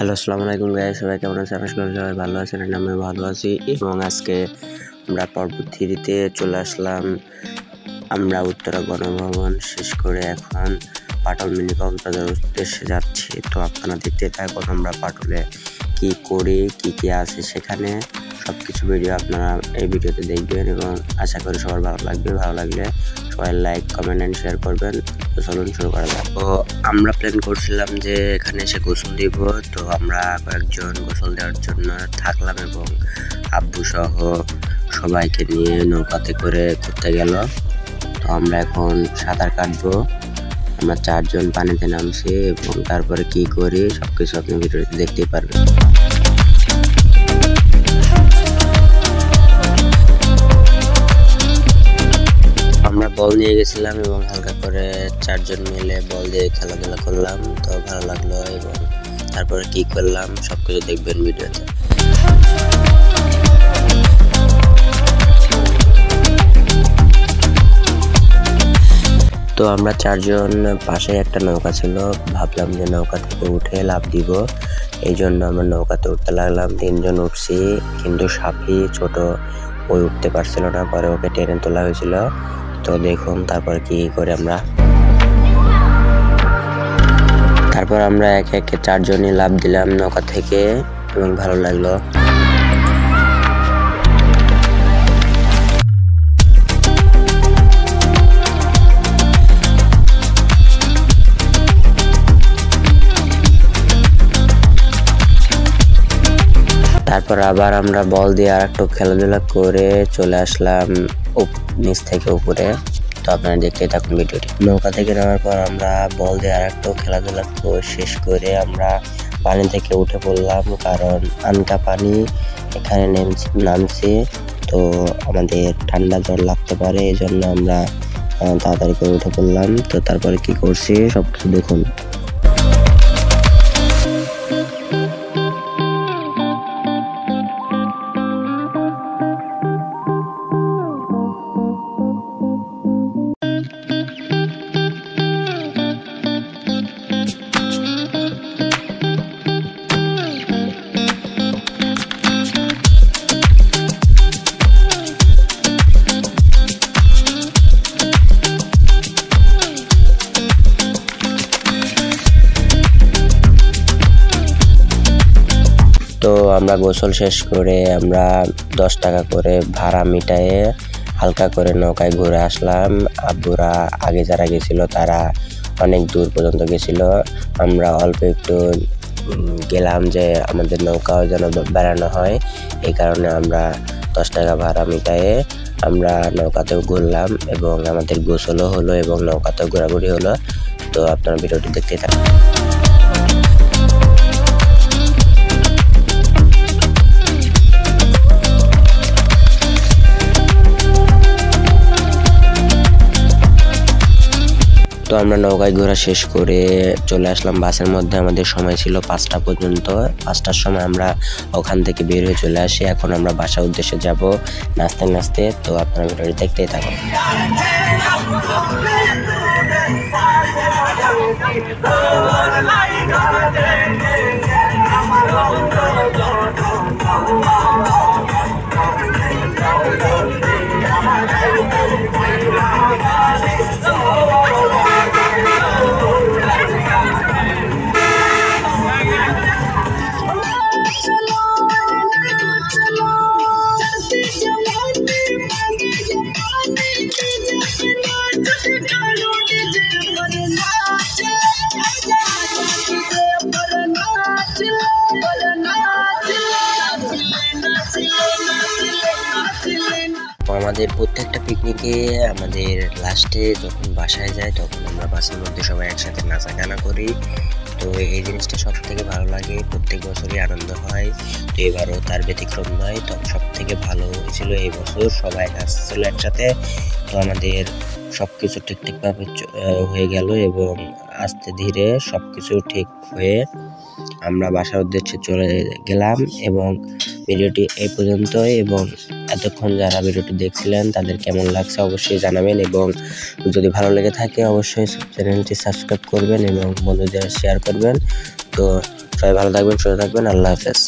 Hello আসসালামু আলাইকুম guys, সবাই কেমন আছেন? আশা করি সবাই ভালো আছেন। আমি ভালো আছি এবং আজকে আমরা পর্ব 3-তে চলে আসলাম। আমরা উত্তরা গণভবন শেষ করে এখন পাটল মিনি কক্সবাজার উদ্দেশ্যে যাচ্ছি। তো আপনারা দেখতে থাকুন আমরা পাটলে কি করি, কি আছে সেখানে সবকিছু ভিডিও আপনারা এই ভিডিওতে দেখবেন এবং আশা করি সবার ভালো লাগবে। ভালো লাগলে সবাই লাইক, কমেন্ট এন্ড শেয়ার করবেন। তো চলুন শুরু করা যাক। তো আমরা প্ল্যান করছিলাম যে এখানে এসে গোসল দিব। তো আমরা কয়েকজন গোসল দেওয়ার জন্য থাকলাম এবং আব্বু সহ সবাইকে নিয়ে নৌকাতে করে ঘুরতে গেল। তো আমরা এখন সাঁতার কাটবো। আমরা 4 জন পানিতে নামছি এবং তারপরে কি করি সবকিছু আপনি ভিডিওতে দেখতেই পারবেন। আমরা বল নিয়ে গেছিলাম এবং হালকা করে 4 জন মিলে বল দিয়ে খেলাধুলা করলাম। তো ভালো লাগলো এবং তারপরে কি করলাম সবকিছু দেখবেন ভিডিওতে। তো আমরা 4 জন, পাশে একটা নৌকা ছিল, ভাবলাম যে নৌকা থেকে উঠে লাফ দিব, এই জন্য আমরা নৌকাতে উঠতে লাগলাম। 3 জন উঠছি, কিন্তু সাফি ছোট ওই উঠতে পারছিল না, পরে ওকে টেনে তোলা হয়েছিল। তো দেখুন তারপর কি করে তারপর আমরা একে 4 জনই লাফ দিলাম নৌকা থেকে এবং ভালো লাগলো। তারপর আবার আমরা বল দিয়ে আরেকটু খেলাধুলা করে চলে আসলাম নিচ থেকে উপরে। তো আপনারা দেখতে থাকুন ভিডিওটি। নৌকা থেকে নামার পর আমরা বল দিয়ে আরেকটু খেলাধুলা শেষ করে আমরা পানি থেকে উঠে পড়লাম, কারণ আনকা পানি এখানে নামছে। তো আমাদের ঠান্ডা জ্বর লাগতে পারে, এই জন্য আমরা তাড়াতাড়ি করে উঠে পড়লাম। তো তারপরে কি করছি সবকিছু দেখুন। তো আমরা গোসল শেষ করে আমরা 10 টাকা করে ভাড়া মিটায়ে হালকা করে নৌকায় ঘুরে আসলাম। আব্বুরা আগে যারা গেছিল তারা অনেক দূর পর্যন্ত গেছিল, আমরা অল্প একটু গেলাম যে আমাদের নৌকাও যেন বেড়ানো হয়। এই কারণে আমরা 10 টাকা ভাড়া মিটায়ে আমরা নৌকাতেও ঘুরলাম এবং আমাদের গোসলও হলো এবং নৌকাতেও ঘোরাঘুরি হলো। তো আপনারা ভিডিওটি দেখতে থাকুন। তো আমরা নৌকায় ঘোরা শেষ করে চলে আসলাম বাসের মধ্যে। আমাদের সময় ছিল 5টা পর্যন্ত। 5টার সময় আমরা ওখান থেকে বের হয়ে চলে আসি। এখন আমরা বাসার উদ্দেশ্যে যাব নাচতে নাচতে। তো আপনারা ভিডিওটি দেখতেই থাকুন। আমাদের প্রত্যেকটা পিকনিকে আমাদের লাস্টে যখন বাসায় যায় তখন আমরা বাসের মধ্যে সবাই একসাথে নাচা গানা করি। তো এই জিনিসটা সব থেকে ভালো লাগে, প্রত্যেক বছরই আনন্দ হয়। তো এবারও তার ব্যতিক্রম নয়। তো সব থেকে ভালো হয়েছিল এই বছর, সবাই নাচছিল একসাথে। তো আমাদের সবকিছু ঠিকঠাকভাবে হয়ে গেল এবং আস্তে ধীরে সবকিছু ঠিক হয়ে আমরা বাসার উদ্দেশ্যে চলে গেলাম। এবং ভিডিওটি এই পর্যন্তই এবং এতক্ষণ যারা ভিডিওটি দেখছিলেন তাদের কেমন লাগছে অবশ্যই জানাবেন এবং যদি ভালো লেগে থাকে অবশ্যই চ্যানেলটি সাবস্ক্রাইব করবেন এবং বন্ধুদের শেয়ার করবেন। তো সবাই ভালো থাকবেন, সুস্থ থাকবেন। আল্লাহ হাফেজ।